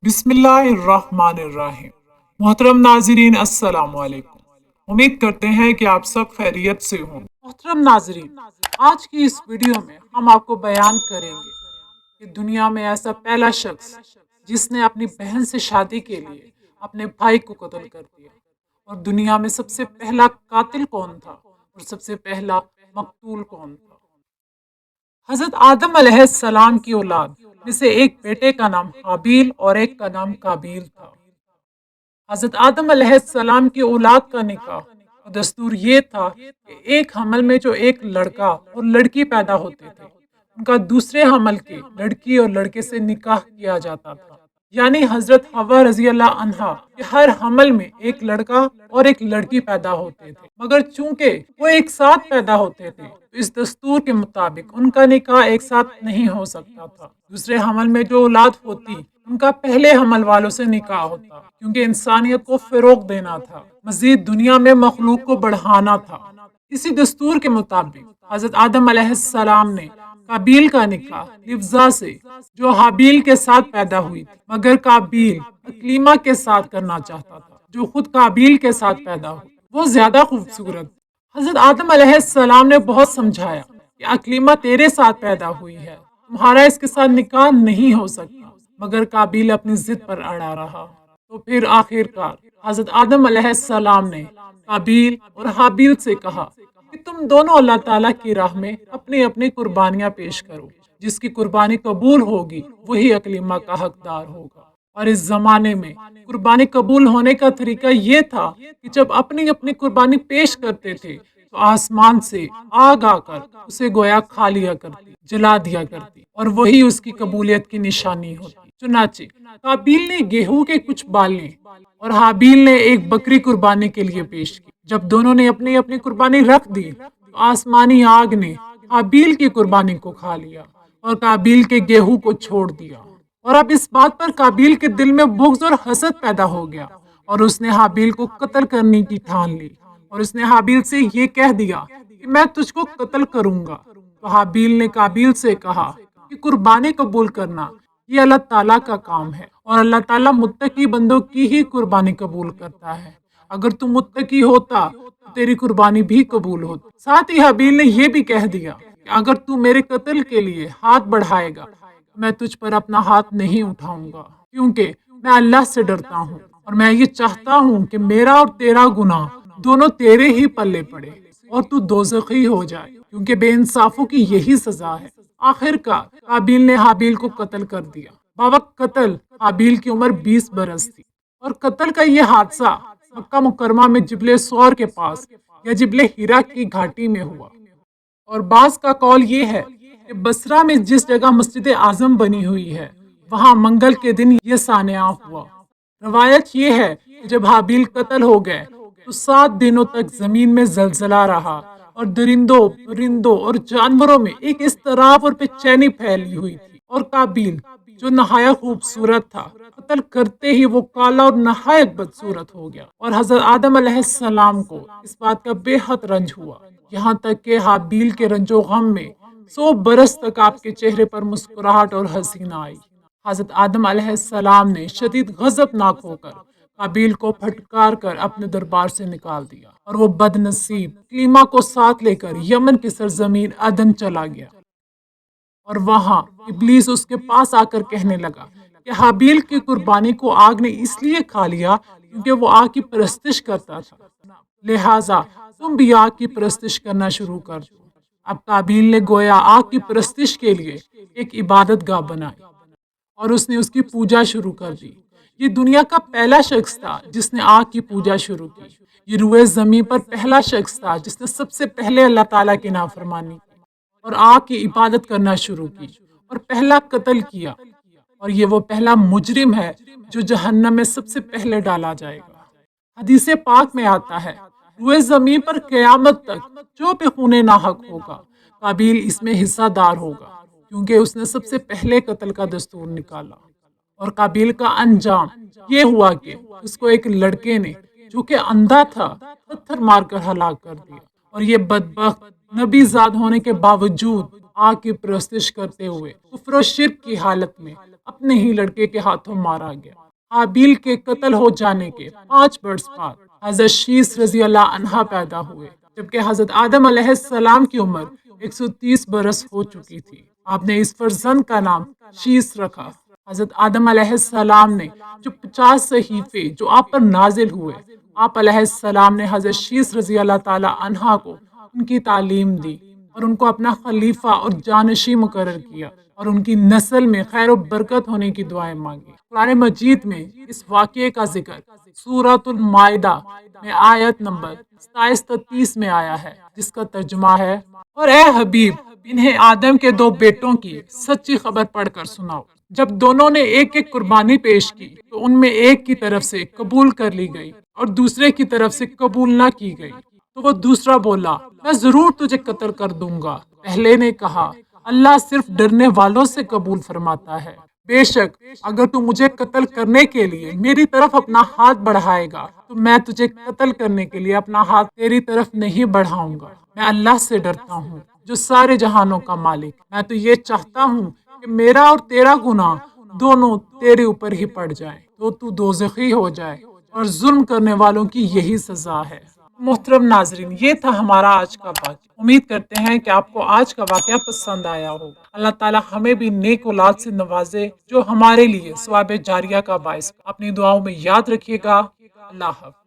بسم اللہ الرحمن الرحیم۔ محترم ناظرین السلام علیکم۔ امید کرتے ہیں کہ آپ سب خیریت سے ہوں۔ محترم ناظرین، آج کی اس ویڈیو میں ہم آپ کو بیان کریں گے کہ دنیا میں ایسا پہلا شخص جس نے اپنی بہن سے شادی کے لیے اپنے بھائی کو قتل کر دیا، اور دنیا میں سب سے پہلا قاتل کون تھا اور سب سے پہلا مقتول کون تھا۔ حضرت آدم علیہ السلام کی اولاد میں سے ایک بیٹے کا نام حابیل اور ایک کا نام قابیل تھا۔ حضرت آدم علیہ السلام کی اولاد کا نکاح اور دستور یہ تھا کہ ایک حمل میں جو ایک لڑکا اور لڑکی پیدا ہوتے تھے، ان کا دوسرے حمل کے لڑکی اور لڑکے سے نکاح کیا جاتا تھا۔ یعنی حضرت حوا رضی اللہ عنہا کہ ہر حمل میں ایک لڑکا اور ایک لڑکی پیدا ہوتے تھے، مگر چونکہ وہ ایک ساتھ پیدا ہوتے تھے تو اس دستور کے مطابق ان کا نکاح ایک ساتھ نہیں ہو سکتا تھا۔ دوسرے حمل میں جو اولاد ہوتی ان کا پہلے حمل والوں سے نکاح ہوتا، کیونکہ انسانیت کو فروغ دینا تھا، مزید دنیا میں مخلوق کو بڑھانا تھا۔ اسی دستور کے مطابق حضرت آدم علیہ السلام نے قابیل کا نکاح حفظہ سے جو حابیل کے ساتھ پیدا ہوئی تھی، مگر قابیل اکلیمہ کے ساتھ کرنا چاہتا تھا جو خود قابیل کے ساتھ پیدا ہوئی۔ وہ زیادہ خوبصورت۔ حضرت آدم علیہ السلام نے بہت سمجھایا کہ اکلیمہ تیرے ساتھ پیدا ہوئی ہے، تمہارا اس کے ساتھ نکاح نہیں ہو سکتا، مگر قابیل اپنی ضد پر اڑا رہا۔ تو پھر آخرکار حضرت آدم علیہ السلام نے قابیل اور حابیل سے کہا کہ تم دونوں اللہ تعالیٰ کی راہ میں اپنی اپنی قربانیاں پیش کرو، جس کی قربانی قبول ہوگی وہی اکلیمہ کا حقدار ہوگا۔ اور اس زمانے میں قربانی قبول ہونے کا طریقہ یہ تھا کہ جب اپنی اپنی قربانی پیش کرتے تھے تو آسمان سے آگ آ کر اسے گویا کھا لیا کرتی، جلا دیا کرتی، اور وہی اس کی قبولیت کی نشانی ہوتی۔ چنانچہ قابیل نے گیہوں کے کچھ بالیں اور حابیل نے ایک بکری قربانی کے لیے پیش کی۔ جب دونوں نے اپنی اپنی قربانی رکھ دی تو آسمانی آگ نے حابیل کی قربانی کو کھا لیا اور قابیل کے گیہوں کو چھوڑ دیا۔ اور اب اس بات پر قابیل کے دل میں بغض اور حسد پیدا ہو گیا، اور اس نے حابیل کو قتل کرنے کی ٹھان لی، اور اس نے حابیل سے یہ کہہ دیا کہ میں تجھ کو قتل کروں گا۔ تو حابیل نے قابیل سے کہا کہ قربانی قبول کرنا یہ اللہ تعالیٰ کا کام ہے، اور اللہ تعالیٰ متقی بندوں کی ہی قربانی قبول کرتا ہے۔ اگر تم متقی ہوتا تو تیری قربانی بھی قبول ہوتی۔ ساتھ ہی حابیل نے یہ بھی کہہ دیا کہ اگر تو میرے قتل کے لیے ہاتھ بڑھائے گا میں تجھ پر اپنا ہاتھ نہیں اٹھاؤں گا، کیونکہ میں اللہ سے ڈرتا ہوں، اور میں یہ چاہتا ہوں کہ میرا اور تیرا گناہ دونوں تیرے ہی پلے پڑے اور تو دوزخی ہو جائے، کیونکہ بے انصافوں کی یہی سزا ہے۔ آخرکار قابیل نے حابیل کو قتل کر دیا۔ باوقت قتل حابیل کی عمر 20 برس تھی، اور قتل کا یہ حادثہ مکہ مکرمہ میں جبل سور کے پاس یا جبل ہیرا کی گھاٹی میں ہوا۔ اور بعض کا قول یہ ہے کہ بصرہ میں جس جگہ مسجد اعظم بنی ہوئی ہے وہاں منگل کے دن یہ سانحہ ہوا۔ روایت یہ ہے کہ جب حابیل قتل ہو گئے تو 7 دنوں تک زمین میں زلزلہ رہا، اور درندوں، پرندوں اور جانوروں میں ایک اضطراب اور بے چینی پھیلی ہوئی تھی، اور قابیل جو نہایت خوبصورت تھا قتل کرتے ہی وہ کالا اور نہایت بدصورت ہو گیا۔ اور حضرت آدم علیہ السلام کو اس بات کا بے حد رنج ہوا، یہاں تک کہ حابیل کے رنج و غم میں 100 برس تک آپ کے چہرے پر مسکراہٹ اور ہنسی نہ آئی۔ حضرت آدم علیہ السلام نے شدید غضبناک ہو کر قابیل کو پھٹکار کر اپنے دربار سے نکال دیا، اور وہ بد نصیب اکلیمہ کو ساتھ لے کر یمن کی سرزمین عدن چلا گیا۔ اور وہاں ابلیس اس کے پاس آ کر کہنے لگا کہ حابیل کی قربانی کو آگ نے اس لیے کھا لیا کیونکہ وہ آگ کی پرستش کرتا تھا، لہٰذا تم بھی آگ کی پرستش کرنا شروع کر دو۔ اب قابیل نے گویا آگ کی پرستش کے لیے ایک عبادت گاہ بنائی، اور اس نے اس کی پوجا شروع کر دی۔ یہ دنیا کا پہلا شخص تھا جس نے آگ کی پوجا شروع کی۔ یہ روئے زمین پر پہلا شخص تھا جس نے سب سے پہلے اللہ تعالیٰ کی نافرمانی کی اور آگ کی عبادت کرنا شروع کی، اور پہلا قتل کیا، اور یہ وہ پہلا مجرم ہے جو جہنم میں سب سے پہلے ڈالا جائے گا۔ حدیث پاک میں آتا ہے روئے زمین پر قیامت تک جو بھی خون ناحق ہوگا قابیل اس میں حصہ دار ہوگا، کیونکہ اس نے سب سے پہلے قتل کا دستور نکالا۔ اور قابیل کا انجام یہ ہوا کہ اس کو ایک لڑکے نے جو کہ اندھا تھا پتھر مار کر ہلاک کر دیا، اور یہ بدبخت نبی زاد ہونے کے باوجود آگ کی پرستش کرتے ہوئے کفر و شرک کی حالت میں اپنے ہی لڑکے کے ہاتھوں مارا گیا۔ حابیل کے قتل ہو جانے کے 5 برس بعد حضرت شیس رضی اللہ عنہ پیدا ہوئے، جبکہ حضرت آدم علیہ السلام کی عمر 130 برس ہو چکی تھی۔ آپ نے اس فرزند کا نام شیس رکھا۔ حضرت آدم علیہ السلام نے جو 50 صحیفے جو آپ پر نازل ہوئے، آپ علیہ السلام نے حضرت شیس رضی اللہ تعالی عنہ کو ان کی تعلیم دی اور ان کو اپنا خلیفہ اور جانشین مقرر کیا اور ان کی نسل میں خیر و برکت ہونے کی دعائیں مانگی۔ قرآن مجید میں اس واقعے کا ذکر سورۃ المائدہ میں آیت نمبر 27-30 میں آیا ہے، جس کا ترجمہ ہے، اور اے حبیب انہیں آدم کے 2 بیٹوں کی سچی خبر پڑھ کر سناؤ۔ جب دونوں نے ایک ایک قربانی پیش کی تو ان میں ایک کی طرف سے قبول کر لی گئی اور دوسرے کی طرف سے قبول نہ کی گئی، تو وہ دوسرا بولا میں ضرور تجھے قتل کر دوں گا۔ پہلے نے کہا اللہ صرف ڈرنے والوں سے قبول فرماتا ہے، بے شک اگر تو مجھے قتل کرنے کے لیے میری طرف اپنا ہاتھ بڑھائے گا تو میں تجھے قتل کرنے کے لیے اپنا ہاتھ تیری طرف نہیں بڑھاؤں گا۔ میں اللہ سے ڈرتا ہوں جو سارے جہانوں کا مالک۔ میں تو یہ چاہتا ہوں کہ میرا اور تیرا گناہ دونوں تیرے اوپر ہی پڑ جائیں تو دوزخی ہو جائے، اور ظلم کرنے والوں کی یہی سزا ہے۔ محترم ناظرین، یہ تھا ہمارا آج کا واقعہ۔ امید کرتے ہیں کہ آپ کو آج کا واقعہ پسند آیا ہوگا۔ اللہ تعالیٰ ہمیں بھی نیک اولاد سے نوازے جو ہمارے لیے ثواب جاریہ کا باعث۔ اپنی دعاؤں میں یاد رکھیے گا۔ اللہ حافظ۔